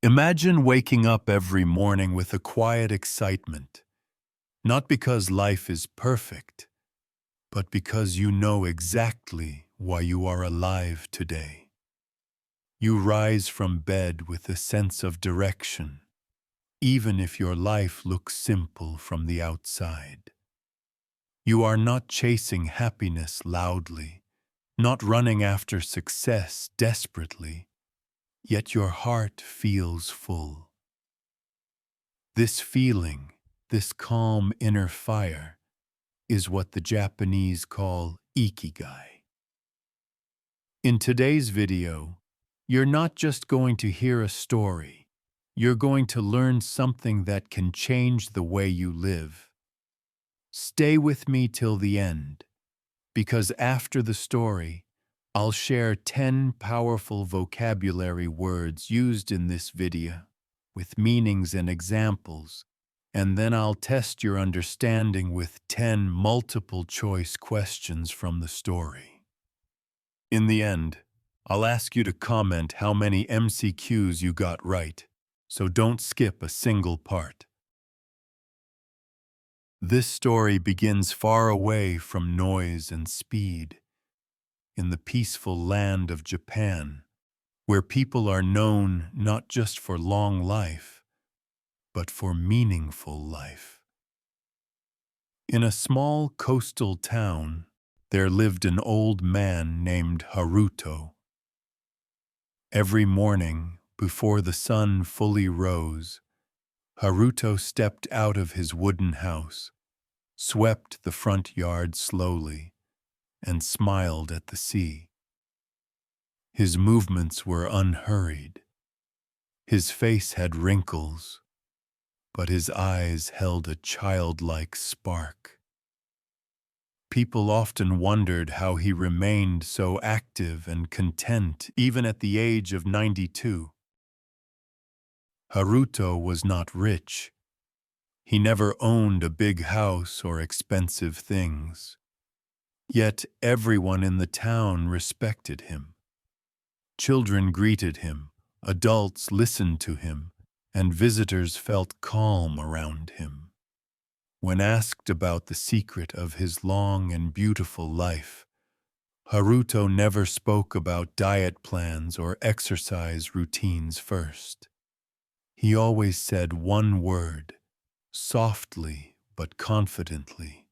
Imagine waking up every morning with a quiet excitement, not because life is perfect, but because you know exactly why you are alive today. You rise from bed with a sense of direction, even if your life looks simple from the outside. You are not chasing happiness loudly, not running after success desperately, yet your heart feels full. This feeling, this calm inner fire, is what the Japanese call Ikigai. In today's video, you're not just going to hear a story, you're going to learn something that can change the way you live. Stay with me till the end, because after the story, I'll share 10 powerful vocabulary words used in this video, with meanings and examples, and then I'll test your understanding with 10 multiple-choice questions from the story. In the end, I'll ask you to comment how many MCQs you got right, so don't skip a single part. This story begins far away from noise and speed, in the peaceful land of Japan, where people are known not just for long life, but for meaningful life. In a small coastal town, there lived an old man named Haruto. Every morning, before the sun fully rose, Haruto stepped out of his wooden house, swept the front yard slowly, and smiled at the sea. His movements were unhurried. His face had wrinkles, but his eyes held a childlike spark. People often wondered how he remained so active and content even at the age of 92. Haruto was not rich. He never owned a big house or expensive things. Yet everyone in the town respected him. Children greeted him, adults listened to him, and visitors felt calm around him. When asked about the secret of his long and beautiful life, Haruto never spoke about diet plans or exercise routines first. He always said one word, softly but confidently: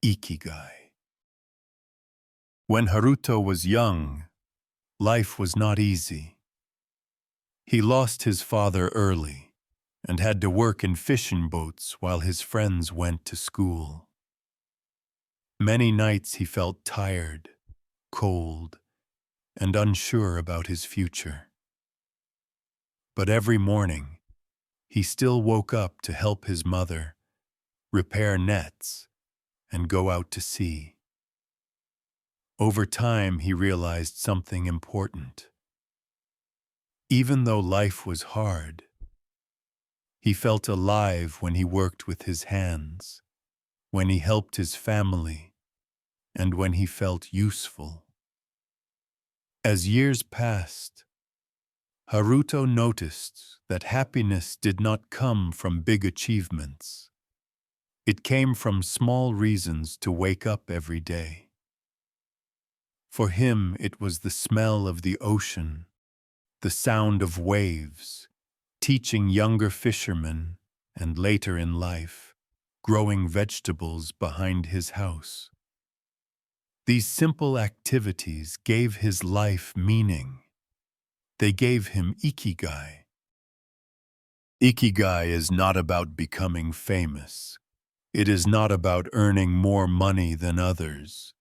Ikigai. When Haruto was young, life was not easy. He lost his father early and had to work in fishing boats while his friends went to school. Many nights he felt tired, cold, and unsure about his future. But every morning, he still woke up to help his mother, repair nets, and go out to sea. Over time, he realized something important. Even though life was hard, he felt alive when he worked with his hands, when he helped his family, and when he felt useful. As years passed, Haruto noticed that happiness did not come from big achievements. It came from small reasons to wake up every day. For him, it was the smell of the ocean, the sound of waves, teaching younger fishermen, and later in life, growing vegetables behind his house. These simple activities gave his life meaning. They gave him Ikigai. Ikigai is not about becoming famous. It is not about earning more money than others.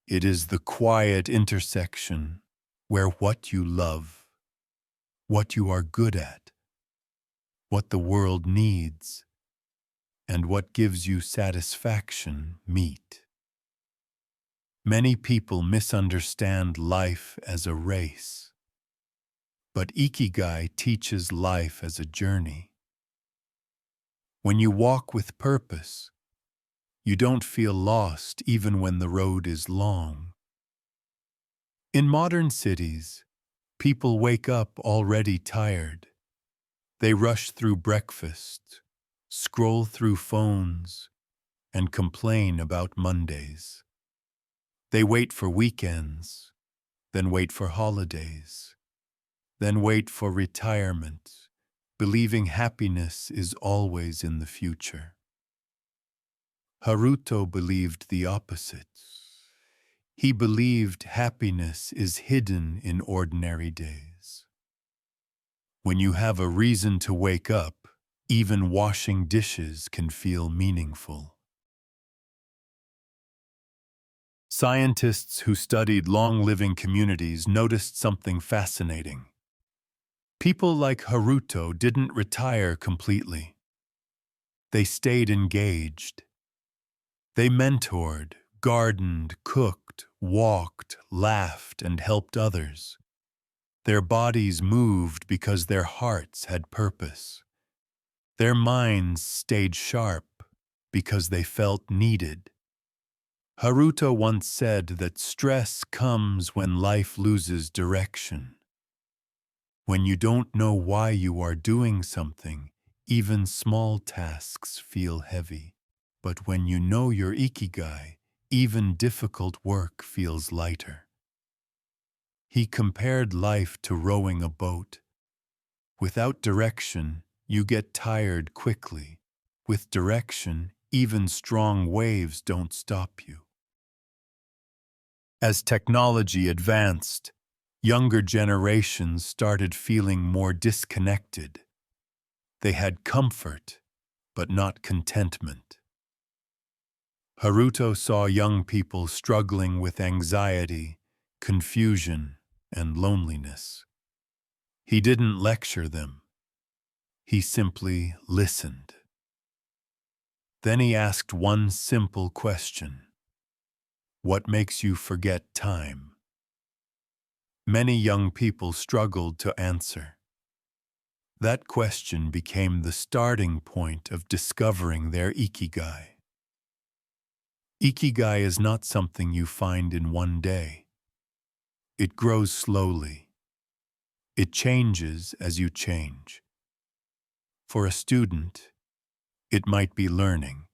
It is the quiet intersection where what you love, what you are good at, what the world needs, and what gives you satisfaction meet. Many people misunderstand life as a race, but Ikigai teaches life as a journey. When you walk with purpose, you don't feel lost even when the road is long. In modern cities, people wake up already tired. They rush through breakfast, scroll through phones, and complain about Mondays. They wait for weekends, then wait for holidays, then wait for retirement, believing happiness is always in the future. Haruto believed the opposite. He believed happiness is hidden in ordinary days. When you have a reason to wake up, even washing dishes can feel meaningful. Scientists who studied long-living communities noticed something fascinating. People like Haruto didn't retire completely. They stayed engaged. They mentored, gardened, cooked, walked, laughed, and helped others. Their bodies moved because their hearts had purpose. Their minds stayed sharp because they felt needed. Haruto once said that stress comes when life loses direction. When you don't know why you are doing something, even small tasks feel heavy. But when you know your Ikigai, even difficult work feels lighter. He compared life to rowing a boat. Without direction, you get tired quickly. With direction, even strong waves don't stop you. As technology advanced, younger generations started feeling more disconnected. They had comfort, but not contentment. Haruto saw young people struggling with anxiety, confusion, and loneliness. He didn't lecture them. He simply listened. Then he asked one simple question. What makes you forget time? Many young people struggled to answer. That question became the starting point of discovering their Ikigai. Ikigai is not something you find in one day. It grows slowly. It changes as you change. For a student, it might be learning.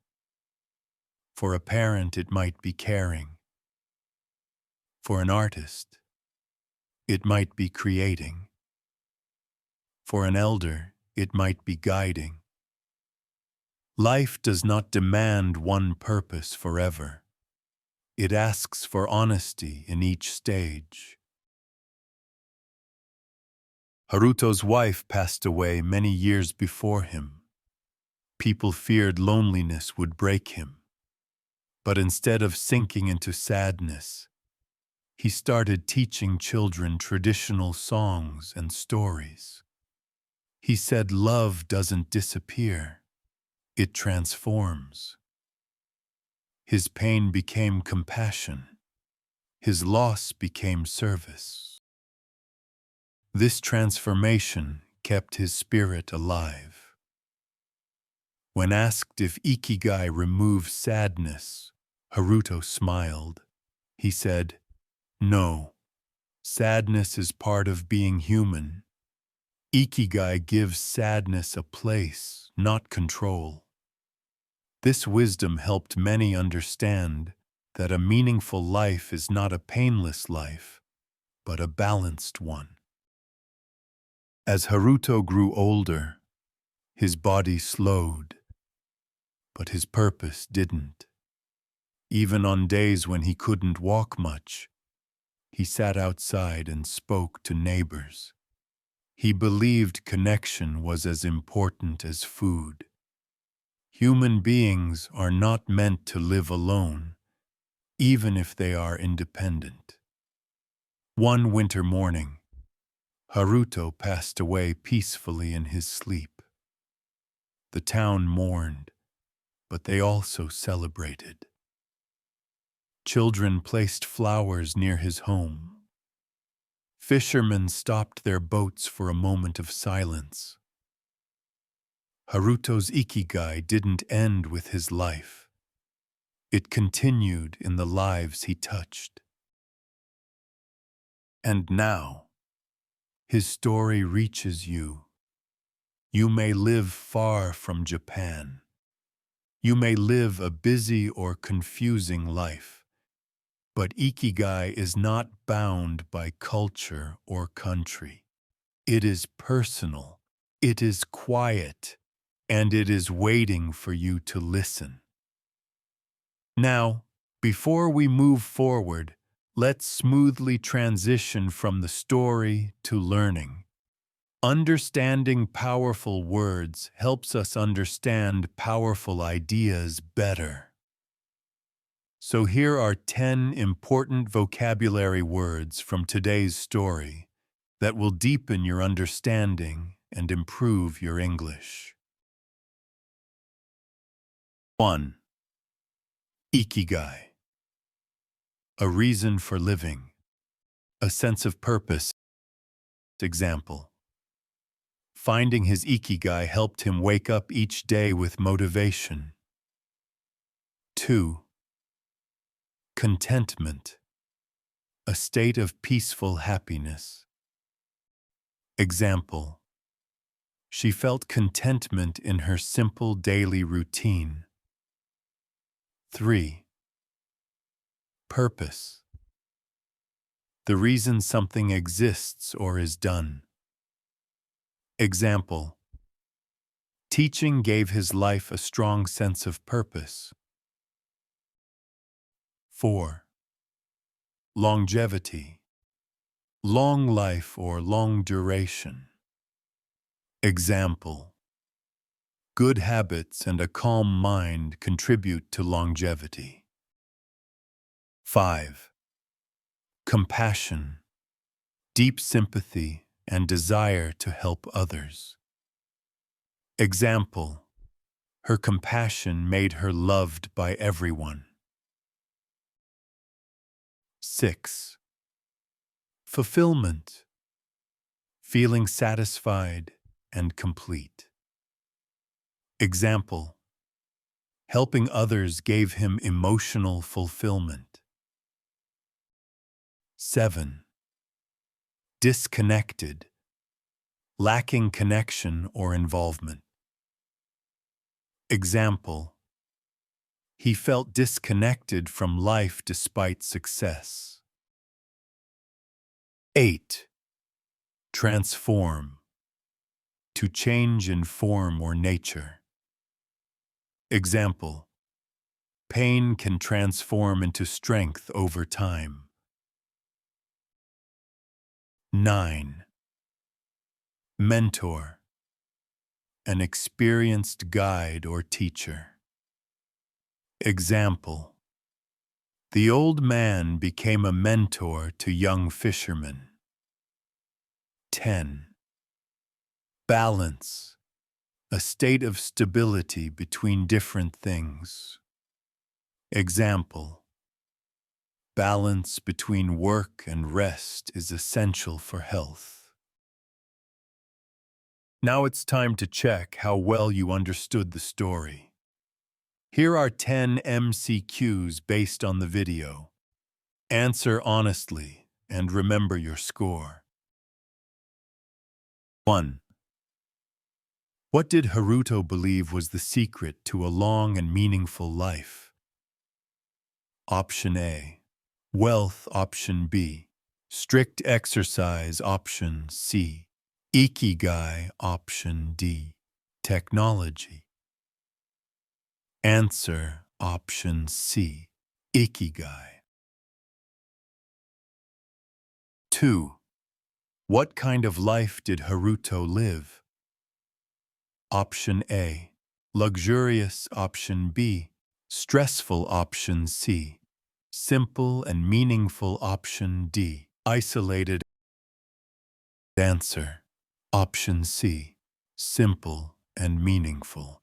For a parent, it might be caring. For an artist, it might be creating. For an elder, it might be guiding. Life does not demand one purpose forever. It asks for honesty in each stage. Haruto's wife passed away many years before him. People feared loneliness would break him. But instead of sinking into sadness, he started teaching children traditional songs and stories. He said love doesn't disappear. It transforms. His pain became compassion. His loss became service. This transformation kept his spirit alive. When asked if Ikigai removes sadness, Haruto smiled. He said, "No, sadness is part of being human. Ikigai gives sadness a place, not control." This wisdom helped many understand that a meaningful life is not a painless life, but a balanced one. As Haruto grew older, his body slowed, but his purpose didn't. Even on days when he couldn't walk much, he sat outside and spoke to neighbors. He believed connection was as important as food. Human beings are not meant to live alone, even if they are independent. One winter morning, Haruto passed away peacefully in his sleep. The town mourned, but they also celebrated. Children placed flowers near his home. Fishermen stopped their boats for a moment of silence. Haruto's Ikigai didn't end with his life. It continued in the lives he touched. And now, his story reaches you. You may live far from Japan. You may live a busy or confusing life, but Ikigai is not bound by culture or country. It is personal, it is quiet, and it is waiting for you to listen. Now, before we move forward, let's smoothly transition from the story to learning. Understanding powerful words helps us understand powerful ideas better. So here are 10 important vocabulary words from today's story that will deepen your understanding and improve your English. 1. Ikigai. A reason for living. A sense of purpose. Example. Finding his Ikigai helped him wake up each day with motivation. 2. Contentment. A state of peaceful happiness. Example. She felt contentment in her simple daily routine. 3. Purpose. The reason something exists or is done. Example. Teaching gave his life a strong sense of purpose. 4. Longevity. Long life or long duration. Example. Good habits and a calm mind contribute to longevity. 5. Compassion. Deep sympathy and desire to help others. Example. Her compassion made her loved by everyone. 6. Fulfillment. Feeling satisfied and complete. Example. Helping others gave him emotional fulfillment. 7. Disconnected. Lacking connection or involvement. Example. He felt disconnected from life despite success. 8. Transform. To change in form or nature. Example. Pain can transform into strength over time. 9. Mentor. An experienced guide or teacher. Example. The old man became a mentor to young fishermen. 10. Balance. A state of stability between different things. Example. Balance between work and rest is essential for health. Now it's time to check how well you understood the story. Here are 10 MCQs based on the video. Answer honestly and remember your score. 1. What did Haruto believe was the secret to a long and meaningful life? Option A. Wealth. Option B. Strict exercise. Option C. Ikigai. Option D. Technology. Answer. Option C. Ikigai. 2. What kind of life did Haruto live? Option A. Luxurious. Option B. Stressful. Option C. Simple and meaningful. Option D. Isolated. Answer. Option C. Simple and meaningful.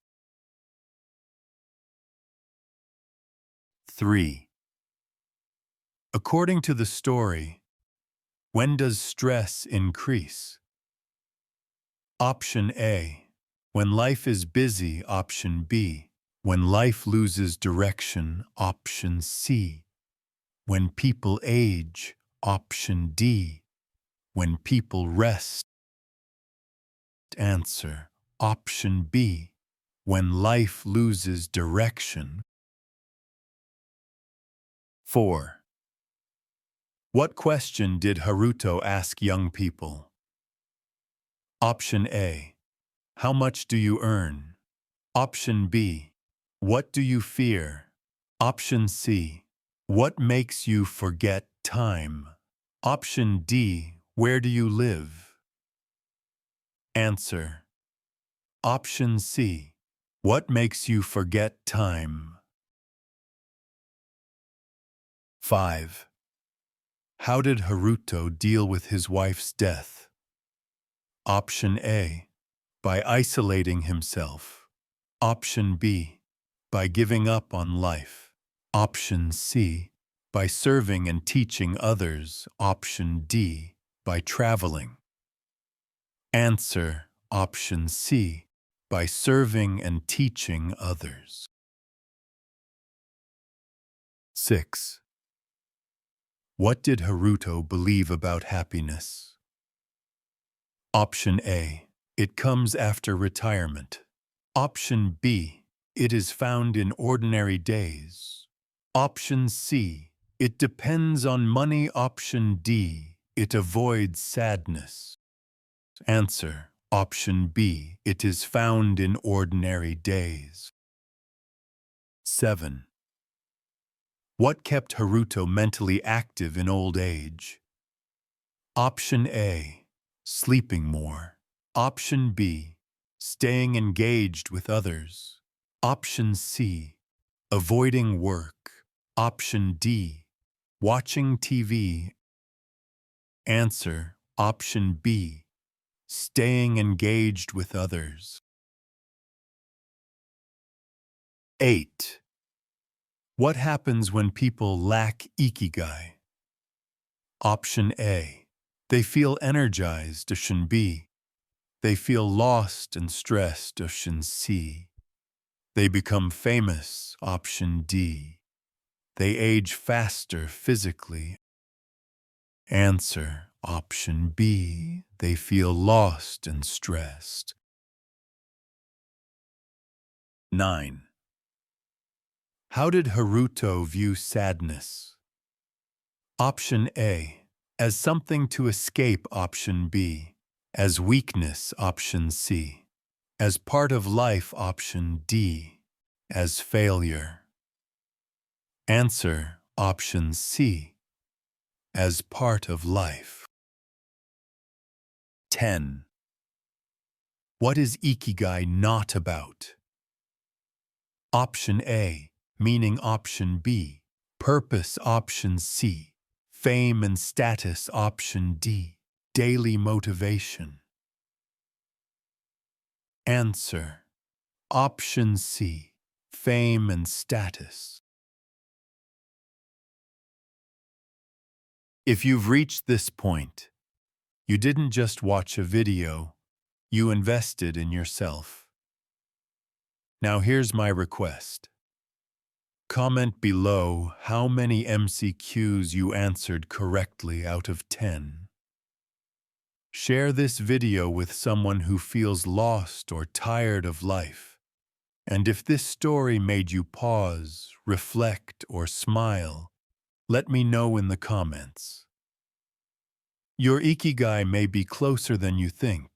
3. According to the story, when does stress increase? Option A. When life is busy. Option B. When life loses direction. Option C. When people age. Option D. When people rest. Answer. Option B. When life loses direction. 4. What question did Haruto ask young people? Option A. How much do you earn? Option B. What do you fear? Option C. What makes you forget time? Option D. Where do you live? Answer. Option C. What makes you forget time? 5. How did Haruto deal with his wife's death? Option A. By isolating himself. Option B. By giving up on life. Option C. By serving and teaching others. Option D. By traveling. Answer. Option C. By serving and teaching others. 6. What did Haruto believe about happiness? Option A. It comes after retirement. Option B. It is found in ordinary days. Option C. It depends on money. Option D. It avoids sadness. Answer. Option B. It is found in ordinary days. 7. What kept Haruto mentally active in old age? Option A. Sleeping more. Option B. Staying engaged with others. Option C. Avoiding work. Option D. Watching TV. Answer. Option B. Staying engaged with others. 8. What happens when people lack Ikigai? Option A. They feel energized. Option B. They feel lost and stressed. Option C. They become famous. Option D. They age faster physically. Answer. Option B. They feel lost and stressed. 9. How did Haruto view sadness? Option A. As something to escape. Option B. As weakness. Option C. As part of life. Option D. As failure. Answer. Option C. As part of life. 10. What is Ikigai not about? Option A. Meaning. Option B. Purpose. Option C. Fame and status. Option D. Daily motivation. Answer. Option C. Fame and status. If you've reached this point, you didn't just watch a video, you invested in yourself. Now here's my request. Comment below how many MCQs you answered correctly out of 10. Share this video with someone who feels lost or tired of life. And if this story made you pause, reflect, or smile, let me know in the comments. Your Ikigai may be closer than you think.